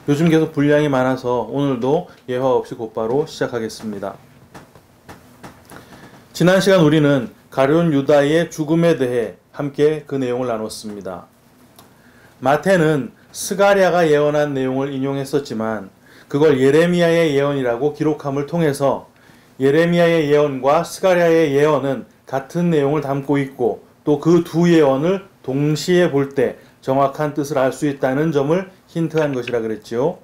요즘 계속 분량이 많아서 오늘도 예화 없이 곧바로 시작하겠습니다. 지난 시간 우리는 가룟 유다의 죽음에 대해 함께 그 내용을 나눴습니다. 마태는 스가랴가 예언한 내용을 인용했었지만 그걸 예레미야의 예언이라고 기록함을 통해서 예레미야의 예언과 스가랴의 예언은 같은 내용을 담고 있고 또 그 두 예언을 동시에 볼 때 정확한 뜻을 알 수 있다는 점을 힌트한 것이라 그랬지요.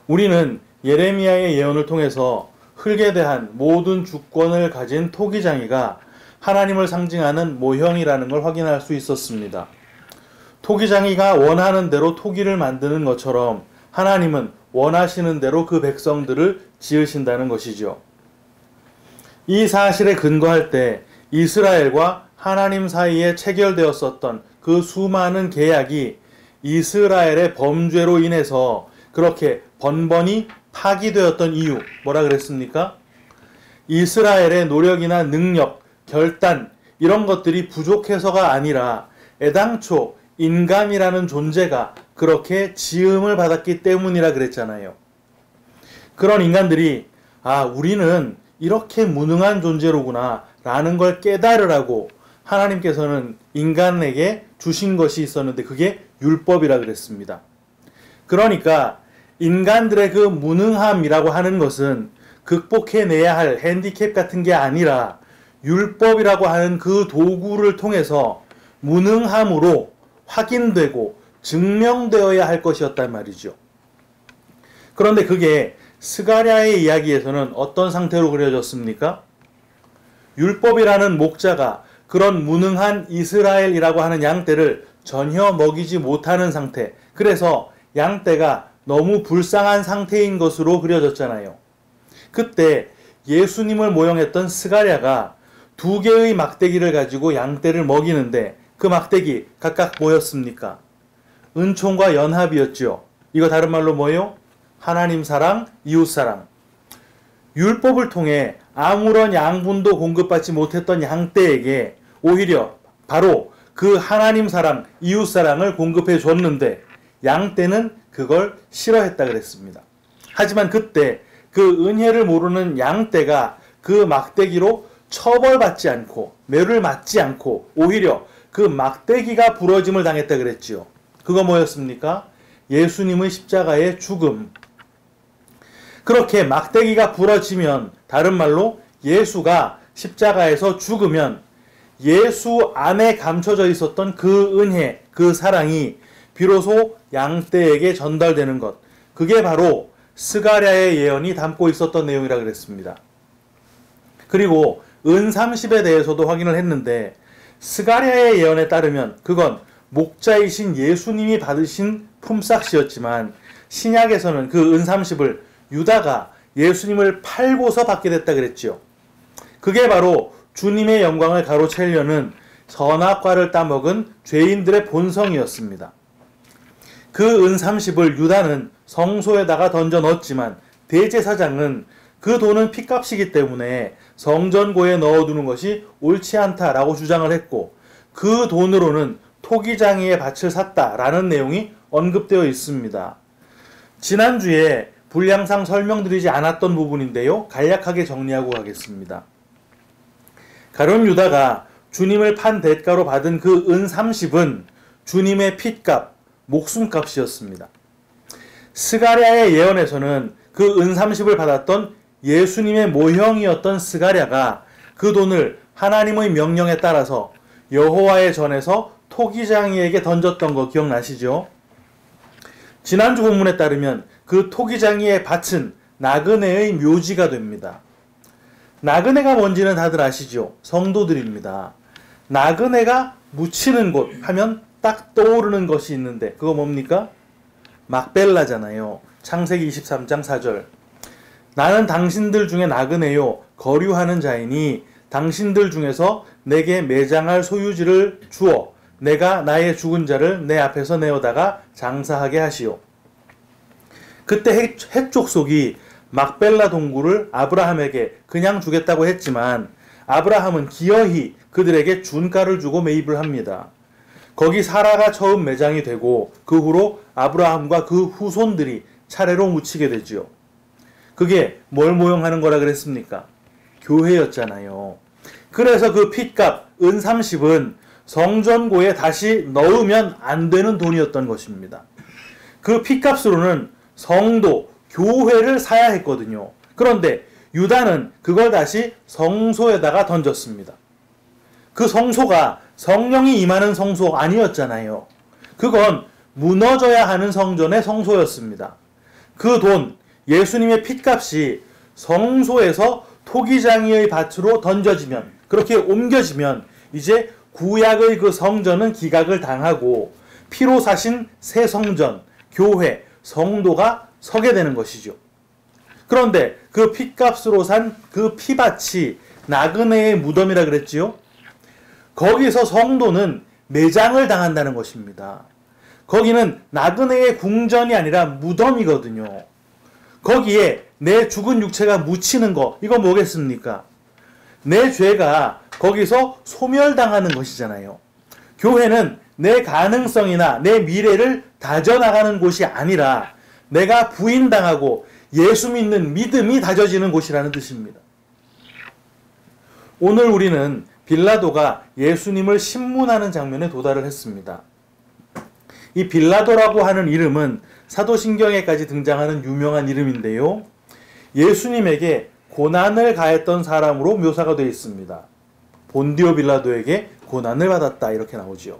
우리는 예레미야의 예언을 통해서 흙에 대한 모든 주권을 가진 토기장이가 하나님을 상징하는 모형이라는 걸 확인할 수 있었습니다. 토기장이가 원하는 대로 토기를 만드는 것처럼 하나님은 원하시는 대로 그 백성들을 지으신다는 것이죠. 이 사실에 근거할 때 이스라엘과 하나님 사이에 체결되었었던 그 수많은 계약이 이스라엘의 범죄로 인해서 그렇게 번번이 파기되었던 이유, 뭐라 그랬습니까? 이스라엘의 노력이나 능력, 결단 이런 것들이 부족해서가 아니라 애당초 인간이라는 존재가 그렇게 지음을 받았기 때문이라 그랬잖아요. 그런 인간들이 우리는 이렇게 무능한 존재로구나 라는 걸 깨달으라고 하나님께서는 인간에게 주신 것이 있었는데 그게 율법이라 그랬습니다. 그러니까 인간들의 그 무능함이라고 하는 것은 극복해내야 할 핸디캡 같은 게 아니라 율법이라고 하는 그 도구를 통해서 무능함으로 확인되고 증명되어야 할 것이었단 말이죠. 그런데 그게 스가랴의 이야기에서는 어떤 상태로 그려졌습니까? 율법이라는 목자가 그런 무능한 이스라엘이라고 하는 양떼를 전혀 먹이지 못하는 상태, 그래서 양떼가 너무 불쌍한 상태인 것으로 그려졌잖아요. 그때 예수님을 모형했던 스가랴가 두 개의 막대기를 가지고 양떼를 먹이는데 그 막대기 각각 뭐였습니까? 은총과 연합이었죠. 이거 다른 말로 뭐예요? 하나님 사랑, 이웃 사랑. 율법을 통해 아무런 양분도 공급받지 못했던 양떼에게 오히려 바로 그 하나님 사랑, 이웃 사랑을 공급해 줬는데 양떼는 그걸 싫어했다 그랬습니다. 하지만 그때 그 은혜를 모르는 양떼가 그 막대기로 처벌받지 않고 매를 맞지 않고 오히려 그 막대기가 부러짐을 당했다 그랬지요. 그거 뭐였습니까? 예수님의 십자가의 죽음. 그렇게 막대기가 부러지면, 다른 말로 예수가 십자가에서 죽으면 예수 안에 감춰져 있었던 그 은혜, 그 사랑이 비로소 양떼에게 전달되는 것. 그게 바로 스가랴의 예언이 담고 있었던 내용이라 그랬습니다. 그리고 은30에 대해서도 확인을 했는데 스가랴의 예언에 따르면 그건 목자이신 예수님이 받으신 품삯이었지만 신약에서는 그 은30을 유다가 예수님을 팔고서 받게 됐다 그랬지요. 그게 바로 주님의 영광을 가로채려는 선악과를 따먹은 죄인들의 본성이었습니다. 그 은30을 유다는 성소에다가 던져 넣었지만 대제사장은 그 돈은 핏값이기 때문에 성전고에 넣어두는 것이 옳지 않다라고 주장을 했고 그 돈으로는 토기장이의 밭을 샀다라는 내용이 언급되어 있습니다. 지난주에 분량상 설명드리지 않았던 부분인데요. 간략하게 정리하고 가겠습니다. 가룟 유다가 주님을 판 대가로 받은 그 은30은 주님의 핏값, 목숨값이었습니다. 스가랴의 예언에서는 그 은30을 받았던 예수님의 모형이었던 스가랴가 그 돈을 하나님의 명령에 따라서 여호와의 전에서 토기장이에게 던졌던 거 기억나시죠? 지난주 본문에 따르면 그 토기장이의 밭은 나그네의 묘지가 됩니다. 나그네가 뭔지는 다들 아시죠? 성도들입니다. 나그네가 묻히는 곳 하면 딱 떠오르는 것이 있는데 그거 뭡니까? 막벨라잖아요. 창세기 23장 4절. 나는 당신들 중에 나그네요 거류하는 자이니 당신들 중에서 내게 매장할 소유지를 주어 내가 나의 죽은 자를 내 앞에서 내어다가 장사하게 하시오. 그때 헷족속이 막벨라 동굴을 아브라함에게 그냥 주겠다고 했지만 아브라함은 기어이 그들에게 준가를 주고 매입을 합니다. 거기 사라가 처음 매장이 되고 그 후로 아브라함과 그 후손들이 차례로 묻히게 되지요. 그게 뭘 모형하는 거라 그랬습니까? 교회였잖아요. 그래서 그 핏값 은 30은 성전고에 다시 넣으면 안 되는 돈이었던 것입니다. 그 핏값으로는 성도, 교회를 사야 했거든요. 그런데 유다는 그걸 다시 성소에다가 던졌습니다. 그 성소가 성령이 임하는 성소 아니었잖아요. 그건 무너져야 하는 성전의 성소였습니다. 그 돈, 예수님의 핏값이 성소에서 토기장이의 밭으로 던져지면, 그렇게 옮겨지면 이제 구약의 그 성전은 기각을 당하고 피로 사신 새 성전, 교회, 성도가 서게 되는 것이죠. 그런데 그 핏값으로 산 그 피밭이 나그네의 무덤이라 그랬지요. 거기서 성도는 매장을 당한다는 것입니다. 거기는 나그네의 궁전이 아니라 무덤이거든요. 거기에 내 죽은 육체가 묻히는 거, 이거 뭐겠습니까? 내 죄가 거기서 소멸당하는 것이잖아요. 교회는 내 가능성이나 내 미래를 다져나가는 곳이 아니라 내가 부인당하고 예수 믿는 믿음이 다져지는 곳이라는 뜻입니다. 오늘 우리는 빌라도가 예수님을 신문하는 장면에 도달을 했습니다. 이 빌라도라고 하는 이름은 사도신경에까지 등장하는 유명한 이름인데요. 예수님에게 고난을 가했던 사람으로 묘사가 되어 있습니다. 본디오 빌라도에게 고난을 받았다 이렇게 나오지요.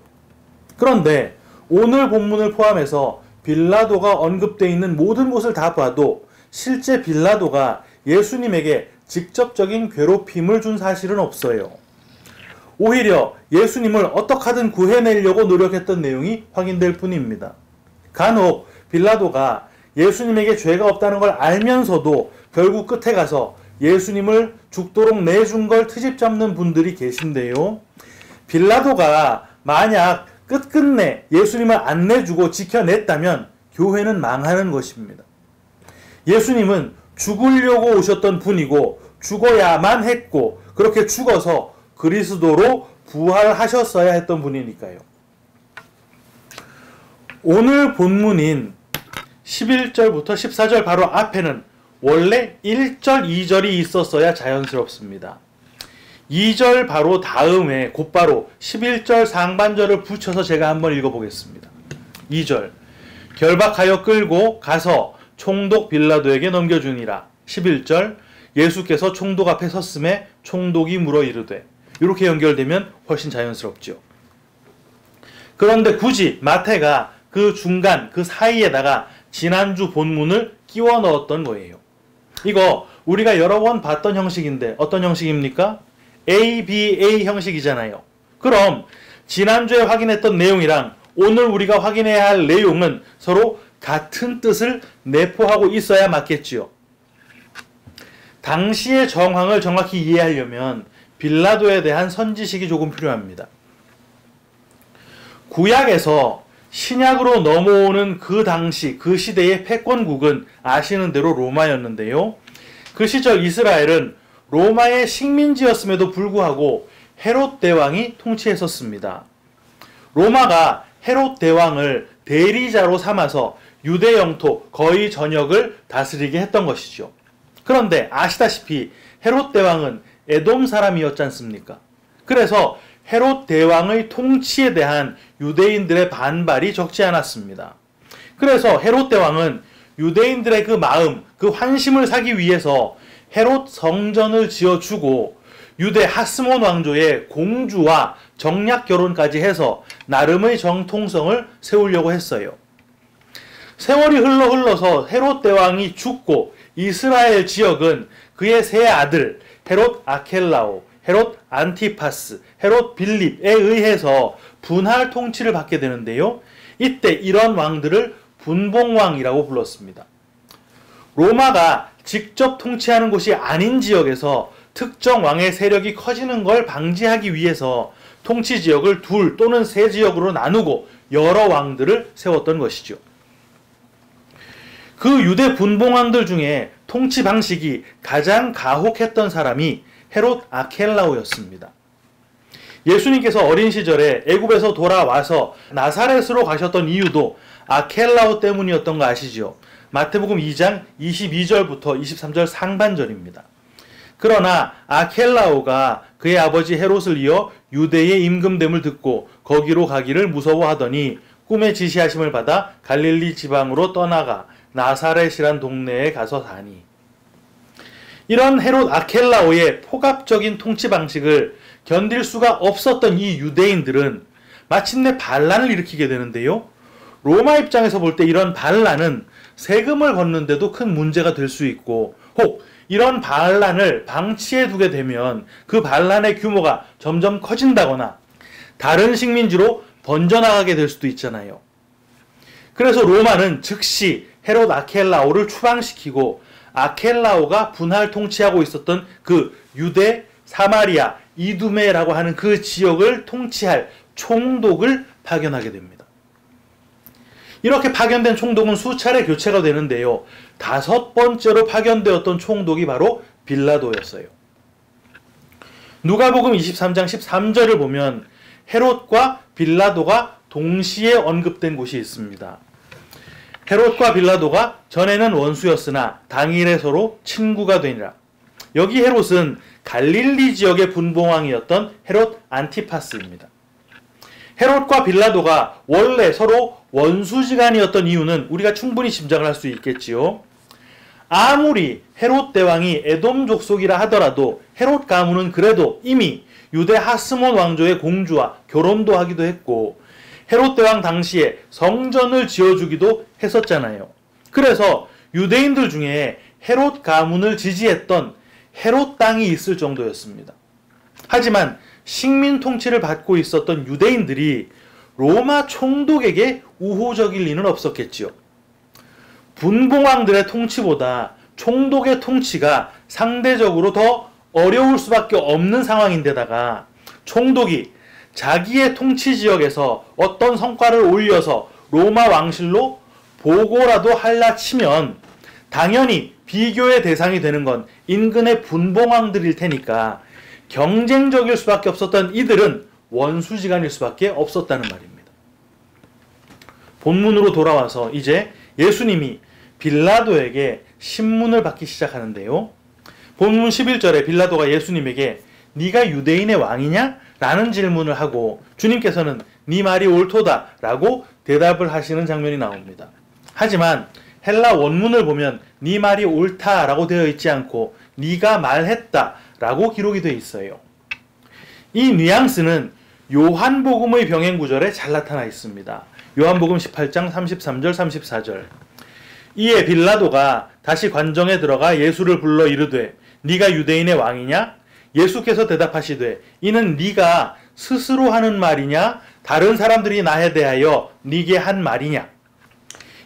그런데 오늘 본문을 포함해서 빌라도가 언급되어 있는 모든 곳을 다 봐도 실제 빌라도가 예수님에게 직접적인 괴롭힘을 준 사실은 없어요. 오히려 예수님을 어떻게 하든 구해내려고 노력했던 내용이 확인될 뿐입니다. 간혹 빌라도가 예수님에게 죄가 없다는 걸 알면서도 결국 끝에 가서 예수님을 죽도록 내준 걸 트집 잡는 분들이 계신데요. 빌라도가 만약 끝끝내 예수님을 안 내주고 지켜냈다면 교회는 망하는 것입니다. 예수님은 죽으려고 오셨던 분이고 죽어야만 했고 그렇게 죽어서 그리스도로 부활하셨어야 했던 분이니까요. 오늘 본문인 11절부터 14절 바로 앞에는 원래 1절, 2절이 있었어야 자연스럽습니다. 2절 바로 다음에 곧바로 11절 상반절을 붙여서 제가 한번 읽어보겠습니다. 2절 결박하여 끌고 가서 총독 빌라도에게 넘겨주니라. 11절 예수께서 총독 앞에 섰음에 총독이 물어 이르되. 이렇게 연결되면 훨씬 자연스럽죠. 그런데 굳이 마태가 그 중간 그 사이에다가 지난주 본문을 끼워 넣었던 거예요. 이거 우리가 여러 번 봤던 형식인데 어떤 형식입니까? ABA 형식이잖아요. 그럼 지난주에 확인했던 내용이랑 오늘 우리가 확인해야 할 내용은 서로 같은 뜻을 내포하고 있어야 맞겠지요. 당시의 정황을 정확히 이해하려면 빌라도에 대한 선지식이 조금 필요합니다. 구약에서 신약으로 넘어오는 그 당시 그 시대의 패권국은 아시는 대로 로마였는데요. 그 시절 이스라엘은 로마의 식민지였음에도 불구하고 헤롯 대왕이 통치했었습니다. 로마가 헤롯 대왕을 대리자로 삼아서 유대 영토 거의 전역을 다스리게 했던 것이죠. 그런데 아시다시피 헤롯 대왕은 에돔 사람이었지 않습니까? 그래서 헤롯 대왕의 통치에 대한 유대인들의 반발이 적지 않았습니다. 그래서 헤롯 대왕은 유대인들의 그 마음, 그 환심을 사기 위해서 헤롯 성전을 지어주고 유대 하스몬 왕조의 공주와 정략 결혼까지 해서 나름의 정통성을 세우려고 했어요. 세월이 흘러서 헤롯 대왕이 죽고 이스라엘 지역은 그의 세 아들 헤롯 아켈라오, 헤롯 안티파스, 헤롯 빌립에 의해서 분할 통치를 받게 되는데요. 이때 이런 왕들을 분봉왕이라고 불렀습니다. 로마가 직접 통치하는 곳이 아닌 지역에서 특정 왕의 세력이 커지는 걸 방지하기 위해서 통치 지역을 둘 또는 세 지역으로 나누고 여러 왕들을 세웠던 것이죠. 그 유대 분봉왕들 중에 통치 방식이 가장 가혹했던 사람이 헤롯 아켈라오였습니다. 예수님께서 어린 시절에 애굽에서 돌아와서 나사렛으로 가셨던 이유도 아켈라오 때문이었던 거 아시죠? 마태복음 2장 22절부터 23절 상반절입니다. 그러나 아켈라오가 그의 아버지 헤롯을 이어 유대의 임금됨을 듣고 거기로 가기를 무서워하더니 꿈의 지시하심을 받아 갈릴리 지방으로 떠나가 나사렛이란 동네에 가서 사니. 이런 헤롯 아켈라오의 폭압적인 통치 방식을 견딜 수가 없었던 이 유대인들은 마침내 반란을 일으키게 되는데요. 로마 입장에서 볼 때 이런 반란은 세금을 걷는데도 큰 문제가 될 수 있고, 혹 이런 반란을 방치해 두게 되면 그 반란의 규모가 점점 커진다거나 다른 식민지로 번져나가게 될 수도 있잖아요. 그래서 로마는 즉시 헤롯 아켈라오를 추방시키고 아켈라오가 분할 통치하고 있었던 그 유대, 사마리아, 이두메라고 하는 그 지역을 통치할 총독을 파견하게 됩니다. 이렇게 파견된 총독은 수차례 교체가 되는데요. 5번째로 파견되었던 총독이 바로 빌라도였어요. 누가복음 23장 13절을 보면 헤롯과 빌라도가 동시에 언급된 곳이 있습니다. 헤롯과 빌라도가 전에는 원수였으나 당일에 서로 친구가 되니라. 여기 헤롯은 갈릴리 지역의 분봉왕이었던 헤롯 안티파스입니다. 헤롯과 빌라도가 원래 서로 원수지간이었던 이유는 우리가 충분히 짐작을 할 수 있겠지요. 아무리 헤롯 대왕이 에돔 족속이라 하더라도 헤롯 가문은 그래도 이미 유대 하스몬 왕조의 공주와 결혼도 하기도 했고 헤롯 대왕 당시에 성전을 지어주기도 했었잖아요. 그래서 유대인들 중에 헤롯 가문을 지지했던 헤롯 땅이 있을 정도였습니다. 하지만 식민 통치를 받고 있었던 유대인들이 로마 총독에게 우호적일 리는 없었겠지요. 분봉왕들의 통치보다 총독의 통치가 상대적으로 더 어려울 수밖에 없는 상황인데다가 총독이 자기의 통치 지역에서 어떤 성과를 올려서 로마 왕실로 보고라도 할라 치면 당연히 비교의 대상이 되는 건 인근의 분봉왕들일 테니까 경쟁적일 수밖에 없었던 이들은 원수지간일 수밖에 없었다는 말입니다. 본문으로 돌아와서 이제 예수님이 빌라도에게 신문을 받기 시작하는데요. 본문 11절에 빌라도가 예수님에게 네가 유대인의 왕이냐? 라는 질문을 하고 주님께서는 네 말이 옳도다 라고 대답을 하시는 장면이 나옵니다. 하지만 헬라 원문을 보면 네 말이 옳다 라고 되어 있지 않고 네가 말했다 라고 기록이 되어 있어요. 이 뉘앙스는 요한복음의 병행구절에 잘 나타나 있습니다. 요한복음 18장 33절 34절. 이에 빌라도가 다시 관정에 들어가 예수를 불러 이르되 네가 유대인의 왕이냐? 예수께서 대답하시되 이는 네가 스스로 하는 말이냐? 다른 사람들이 나에 대하여 네게 한 말이냐?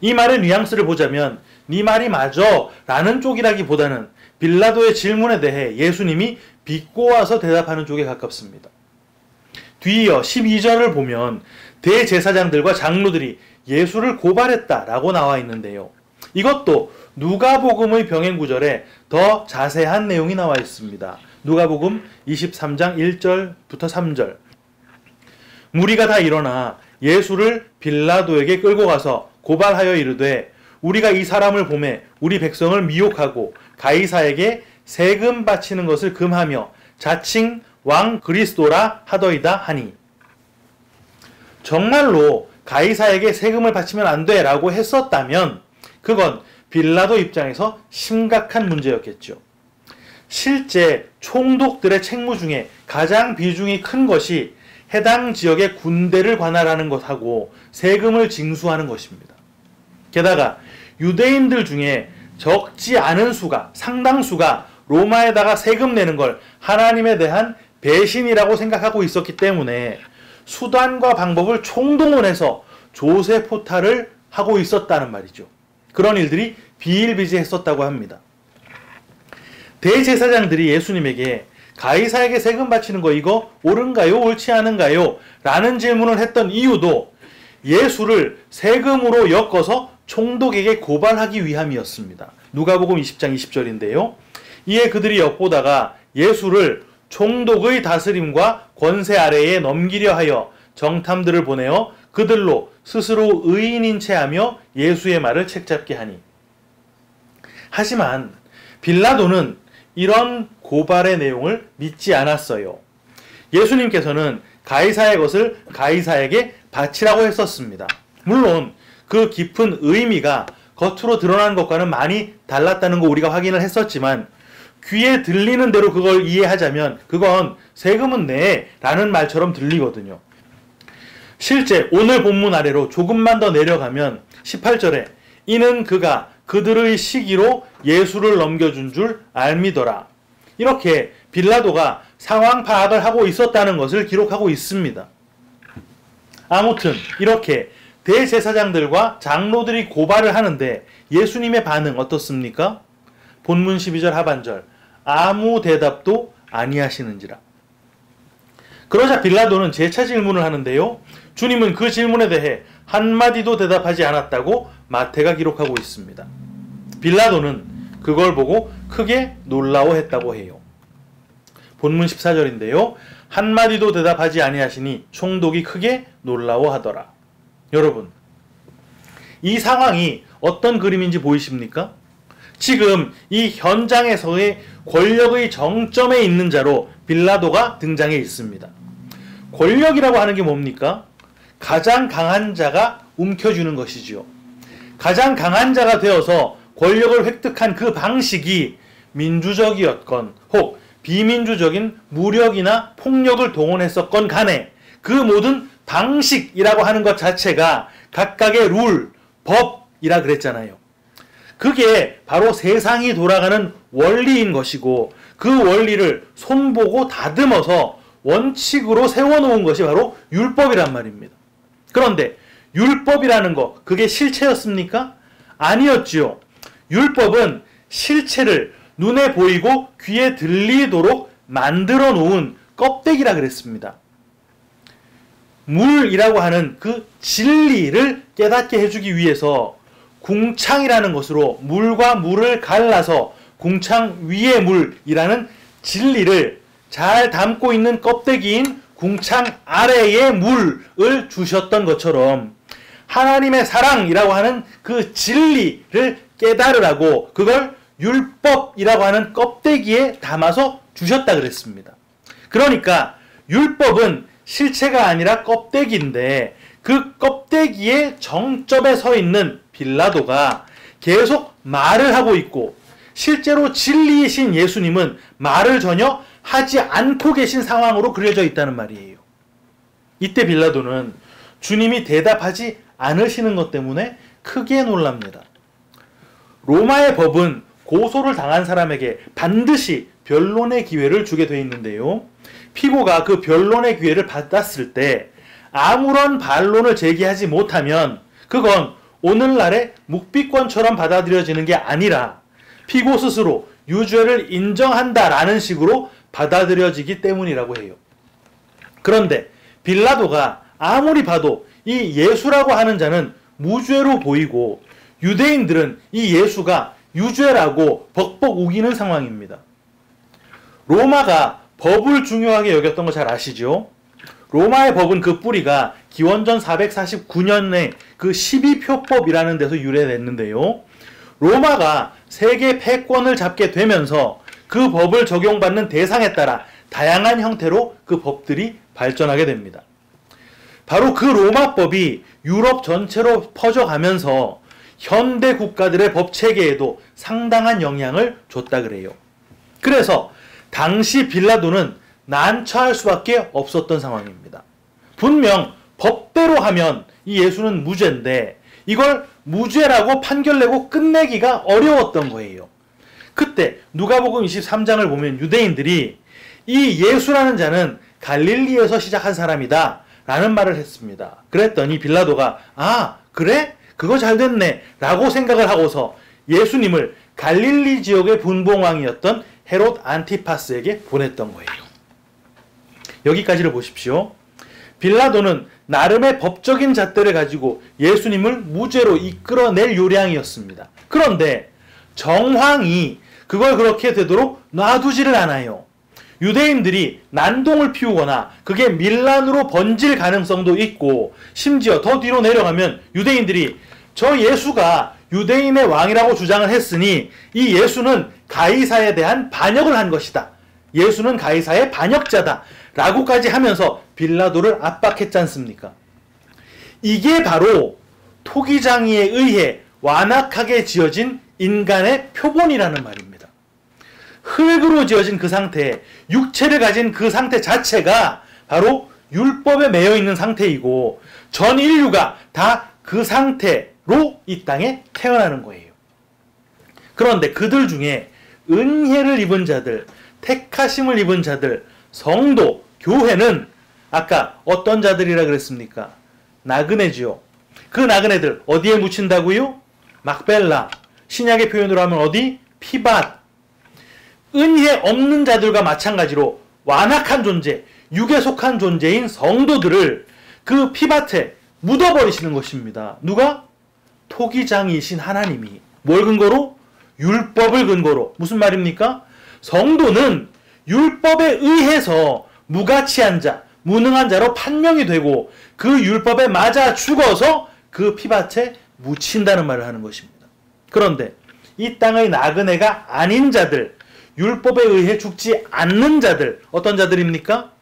이 말의 뉘앙스를 보자면 네 말이 맞아 라는 쪽이라기보다는 빌라도의 질문에 대해 예수님이 비꼬아서 대답하는 쪽에 가깝습니다. 뒤이어 12절을 보면 대제사장들과 장로들이 예수를 고발했다라고 나와 있는데요. 이것도 누가복음의 병행구절에 더 자세한 내용이 나와 있습니다. 누가복음 23장 1절부터 3절. 무리가 다 일어나 예수를 빌라도에게 끌고 가서 고발하여 이르되 우리가 이 사람을 보매 우리 백성을 미혹하고 가이사에게 세금 바치는 것을 금하며 자칭 왕 그리스도라 하더이다 하니. 정말로 가이사에게 세금을 바치면 안 돼 라고 했었다면 그건 빌라도 입장에서 심각한 문제였겠죠. 실제 총독들의 책무 중에 가장 비중이 큰 것이 해당 지역의 군대를 관할하는 것하고 세금을 징수하는 것입니다. 게다가 유대인들 중에 적지 않은 수가, 상당수가 로마에다가 세금 내는 걸 하나님에 대한 배신이라고 생각하고 있었기 때문에 수단과 방법을 총동원해서 조세 포탈을 하고 있었다는 말이죠. 그런 일들이 비일비재했었다고 합니다. 대제사장들이 예수님에게 가이사에게 세금 바치는 거 이거 옳은가요? 옳지 않은가요? 라는 질문을 했던 이유도 예수를 세금으로 엮어서 총독에게 고발하기 위함이었습니다. 누가복음 20장 20절인데요. 이에 그들이 엿보다가 예수를 총독의 다스림과 권세 아래에 넘기려 하여 정탐들을 보내어 그들로 스스로 의인인 체하며 예수의 말을 책잡게 하니. 하지만 빌라도는 이런 고발의 내용을 믿지 않았어요. 예수님께서는 가이사의 것을 가이사에게 바치라고 했었습니다. 물론 그 깊은 의미가 겉으로 드러난 것과는 많이 달랐다는 거 우리가 확인을 했었지만, 귀에 들리는 대로 그걸 이해하자면 그건 세금은 내 라는 말처럼 들리거든요. 실제 오늘 본문 아래로 조금만 더 내려가면 18절에 이는 그가 그들의 시기로 예수를 넘겨준 줄 알미더라. 이렇게 빌라도가 상황 파악을 하고 있었다는 것을 기록하고 있습니다. 아무튼 이렇게 대제사장들과 장로들이 고발을 하는데 예수님의 반응 어떻습니까? 본문 12절 하반절 아무 대답도 아니하시는지라. 그러자 빌라도는 재차 질문을 하는데요. 주님은 그 질문에 대해 한마디도 대답하지 않았다고 마태가 기록하고 있습니다. 빌라도는 그걸 보고 크게 놀라워했다고 해요. 본문 14절인데요. 한마디도 대답하지 아니하시니 총독이 크게 놀라워하더라. 여러분, 이 상황이 어떤 그림인지 보이십니까? 지금 이 현장에서의 권력의 정점에 있는 자로 빌라도가 등장해 있습니다. 권력이라고 하는 게 뭡니까? 가장 강한 자가 움켜쥐는 것이지요. 가장 강한 자가 되어서 권력을 획득한 그 방식이 민주적이었건 혹 비민주적인 무력이나 폭력을 동원했었건 간에 그 모든 방식이라고 하는 것 자체가 각각의 룰, 법이라 그랬잖아요. 그게 바로 세상이 돌아가는 원리인 것이고 그 원리를 손보고 다듬어서 원칙으로 세워놓은 것이 바로 율법이란 말입니다. 그런데 율법이라는 거, 그게 실체였습니까? 아니었지요. 율법은 실체를 눈에 보이고 귀에 들리도록 만들어 놓은 껍데기라 그랬습니다. 물이라고 하는 그 진리를 깨닫게 해주기 위해서 궁창이라는 것으로 물과 물을 갈라서 궁창 위의 물이라는 진리를 잘 담고 있는 껍데기인 궁창 아래의 물을 주셨던 것처럼 하나님의 사랑이라고 하는 그 진리를 깨달으라고 그걸 율법이라고 하는 껍데기에 담아서 주셨다 그랬습니다. 그러니까 율법은 실체가 아니라 껍데기인데 그 껍데기의 정점에 서 있는 빌라도가 계속 말을 하고 있고 실제로 진리이신 예수님은 말을 전혀 하지 않고 계신 상황으로 그려져 있다는 말이에요. 이때 빌라도는 주님이 대답하지 않으시는 것 때문에 크게 놀랍니다. 로마의 법은 고소를 당한 사람에게 반드시 변론의 기회를 주게 돼 있는데요. 피고가 그 변론의 기회를 받았을 때 아무런 반론을 제기하지 못하면 그건 오늘날의 묵비권처럼 받아들여지는 게 아니라 피고 스스로 유죄를 인정한다라는 식으로 받아들여지기 때문이라고 해요. 그런데 빌라도가 아무리 봐도 이 예수라고 하는 자는 무죄로 보이고 유대인들은 이 예수가 유죄라고 벅벅 우기는 상황입니다. 로마가 법을 중요하게 여겼던 거 잘 아시죠? 로마의 법은 그 뿌리가 기원전 449년에 그 12표법이라는 데서 유래됐는데요. 로마가 세계 패권을 잡게 되면서 그 법을 적용받는 대상에 따라 다양한 형태로 그 법들이 발전하게 됩니다. 바로 그 로마법이 유럽 전체로 퍼져가면서 현대 국가들의 법 체계에도 상당한 영향을 줬다 그래요. 그래서 당시 빌라도는 난처할 수밖에 없었던 상황입니다. 분명 법대로 하면 이 예수는 무죄인데 이걸 무죄라고 판결내고 끝내기가 어려웠던 거예요. 그때 누가복음 23장을 보면 유대인들이 이 예수라는 자는 갈릴리에서 시작한 사람이다 라는 말을 했습니다. 그랬더니 빌라도가 아 그래? 그거 잘 됐네 라고 생각을 하고서 예수님을 갈릴리 지역의 분봉왕이었던 헤롯 안티파스에게 보냈던 거예요. 여기까지를 보십시오. 빌라도는 나름의 법적인 잣대를 가지고 예수님을 무죄로 이끌어낼 요량이었습니다. 그런데 정황이 그걸 그렇게 되도록 놔두지를 않아요. 유대인들이 난동을 피우거나 그게 밀란으로 번질 가능성도 있고, 심지어 더 뒤로 내려가면 유대인들이 저 예수가 유대인의 왕이라고 주장을 했으니 이 예수는 가이사에 대한 반역을 한 것이다, 예수는 가이사의 반역자다 라고까지 하면서 빌라도를 압박했지 않습니까? 이게 바로 토기장이에 의해 완악하게 지어진 인간의 표본이라는 말입니다. 흙으로 지어진 그 상태, 육체를 가진 그 상태 자체가 바로 율법에 매여 있는 상태이고, 전 인류가 다 그 상태로 이 땅에 태어나는 거예요. 그런데 그들 중에 은혜를 입은 자들, 택하심을 입은 자들, 성도, 교회는 아까 어떤 자들이라 그랬습니까? 나그네지요. 그 나그네들 어디에 묻힌다고요? 막벨라. 신약의 표현으로 하면 어디? 피밭. 은혜 없는 자들과 마찬가지로 완악한 존재, 육에 속한 존재인 성도들을 그 피밭에 묻어버리시는 것입니다. 누가? 토기장이신 하나님이. 뭘 근거로? 율법을 근거로. 무슨 말입니까? 성도는 율법에 의해서 무가치한 자, 무능한 자로 판명이 되고 그 율법에 맞아 죽어서 그 피밭에 묻힌다는 말을 하는 것입니다. 그런데 이 땅의 나그네가 아닌 자들, 율법에 의해 죽지 않는 자들, 어떤 자들입니까?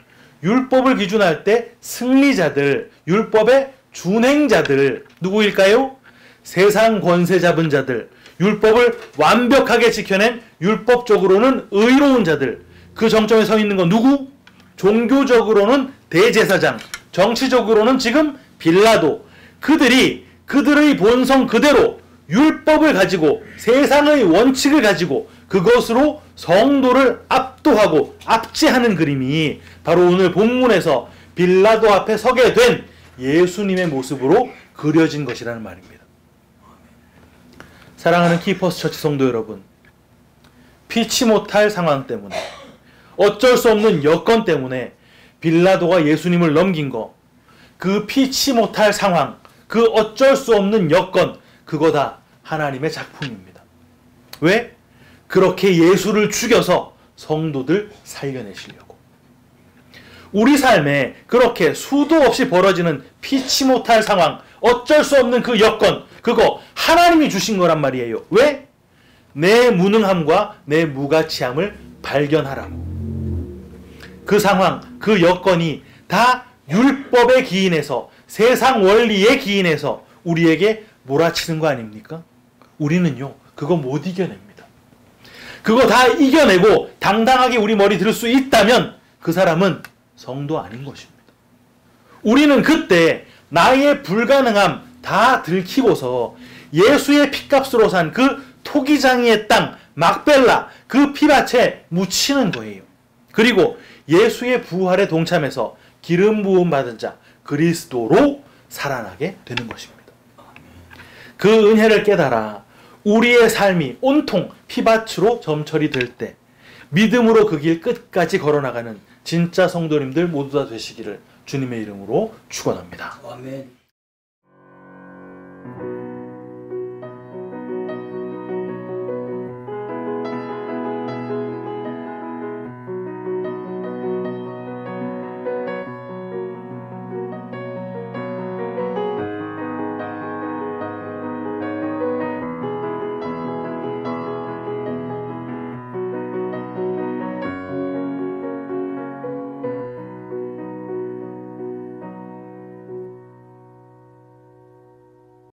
율법을 기준할 때 승리자들, 율법의 준행자들, 누구일까요? 세상 권세 잡은 자들, 율법을 완벽하게 지켜낸 율법적으로는 의로운 자들. 그 정점에 서 있는 건 누구? 종교적으로는 대제사장, 정치적으로는 지금 빌라도. 그들이 그들의 본성 그대로 율법을 가지고 세상의 원칙을 가지고 그것으로 성도를 압도하고 압제하는 그림이 바로 오늘 본문에서 빌라도 앞에 서게 된 예수님의 모습으로 그려진 것이라는 말입니다. 사랑하는 키퍼스 처치 성도 여러분, 피치 못할 상황 때문에, 어쩔 수 없는 여건 때문에 빌라도가 예수님을 넘긴 거, 그 피치 못할 상황, 그 어쩔 수 없는 여건, 그거 다 하나님의 작품입니다. 왜? 그렇게 예수를 죽여서 성도들 살려내시려고. 우리 삶에 그렇게 수도 없이 벌어지는 피치 못할 상황, 어쩔 수 없는 그 여건, 그거 하나님이 주신 거란 말이에요. 왜? 내 무능함과 내 무가치함을 발견하라고. 그 상황, 그 여건이 다 율법에 기인해서, 세상 원리에 기인해서 우리에게 몰아치는 거 아닙니까? 우리는요, 그거 못 이겨냅니다. 그거 다 이겨내고 당당하게 우리 머리 들 수 있다면 그 사람은 성도 아닌 것입니다. 우리는 그때 나의 불가능함 다 들키고서 예수의 피값으로 산 그 토기장이의 땅, 막벨라, 그 피밭에 묻히는 거예요. 그리고 예수의 부활에 동참해서 기름 부음 받은 자, 그리스도로 살아나게 되는 것입니다. 그 은혜를 깨달아 우리의 삶이 온통 피밭으로 점철이 될 때 믿음으로 그 길 끝까지 걸어나가는 진짜 성도님들 모두 다 되시기를 주님의 이름으로 축원합니다. 아멘.